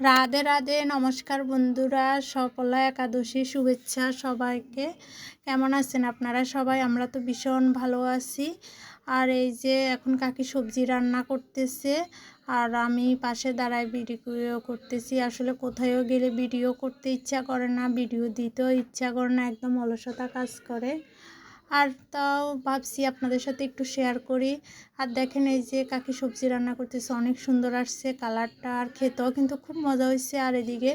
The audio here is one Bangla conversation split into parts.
রাধে রাধে, নমস্কার বন্ধুরা। সফলা একাদশী শুভেচ্ছা সবাইকে। কেমন আছেন আপনারা সবাই? আমরা তো ভীষণ ভালো আছি। আর এই যে এখন কাকি সবজি রান্না করতেছে আর আমি পাশে দাঁড়ায় ভিডিও করতেছি। আসলে কোথায়ও গেলে ভিডিও করতে ইচ্ছা করে না, ভিডিও দিতেও ইচ্ছা করে না, একদম অলসতা কাজ করে। আর তাও ভাবছি আপনাদের সাথে একটু শেয়ার করি। আর দেখেন এই যে কাকি সবজি রান্না করতেছে, অনেক সুন্দর আসছে কালারটা, আর খেতেও কিন্তু খুব মজা হয়েছে। আর এদিকে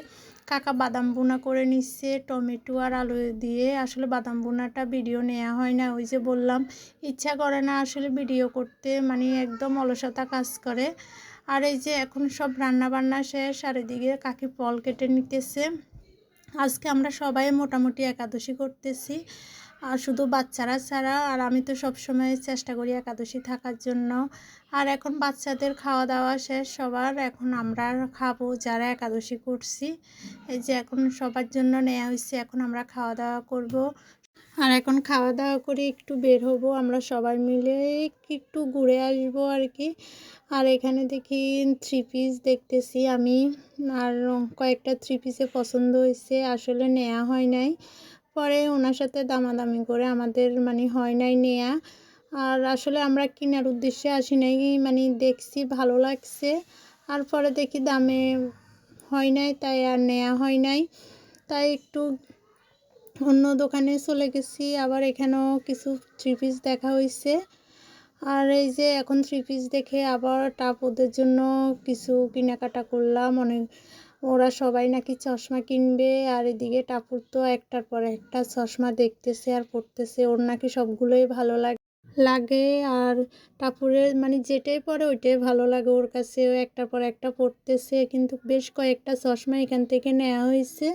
কাকা বাদাম বোনা করে নিচ্ছে টমেটো আর আলু দিয়ে। আসলে বাদাম বোনাটা ভিডিও নেওয়া হয় না, ওই যে বললাম ইচ্ছা করে না আসলে ভিডিও করতে, মানে একদম অলসতা কাজ করে। আর এই যে এখন সব রান্না বান্না শেষ, আর এদিকে কাকি ফল কেটে নিতেছে। আজকে আমরা সবাই মোটামুটি একাদশী করতেছি, আর শুধু বাচ্চারা ছাড়া। আর আমি তো সবসময় চেষ্টা করি একাদশী থাকার জন্য। আর এখন বাচ্চাদের খাওয়া দাওয়া শেষ সবার, এখন আমরা খাবো যারা একাদশী করছি। এই যে এখন সবার জন্য নেওয়া হয়েছে, এখন আমরা খাওয়া দাওয়া করব। আর এখন খাওয়া দাওয়া করে একটু বের হব আমরা সবাই মিলে, একটু ঘুরে আসবো আর কি। আর এখানে দেখি 3 পিস দেখতেছি আমি, আর কয়েকটা 3 পিসে পছন্দ হয়েছে, আসলে নেওয়া হয় নাই। পরে ওনার সাথে দামাদামি করে আমাদের মানে হয় নাই নেয়া। আর আসলে আমরা কেনার উদ্দেশ্যে আসি নাই, মানে দেখছি ভালো লাগছে, আর পরে দেখি দামে হয় নাই, তাই আর নেওয়া হয় নাই। তাই একটু অন্য দোকানে চলে গেছি। আবার এখানেও কিছু 3 পিস দেখা হয়েছে। আর এই যে এখন 3 পিস দেখে আবার ওদের জন্য কিছু কেনাকাটা করলাম। অনেক ওরা সবাই নাকি চশমা কিনবে, আর এদিকে টাপুর তো একটার পর একটা চশমা দেখতেছে আর পড়তেছে, ওর নাকি সবগুলোই ভালো লাগে। আর টাপুরের মানে যেটাই পরে ওইটাই ভালো লাগে ওর কাছে, ও একটার পর একটা পড়তেছে। কিন্তু বেশ কয়েকটা চশমা এখান থেকে নেওয়া হয়েছে।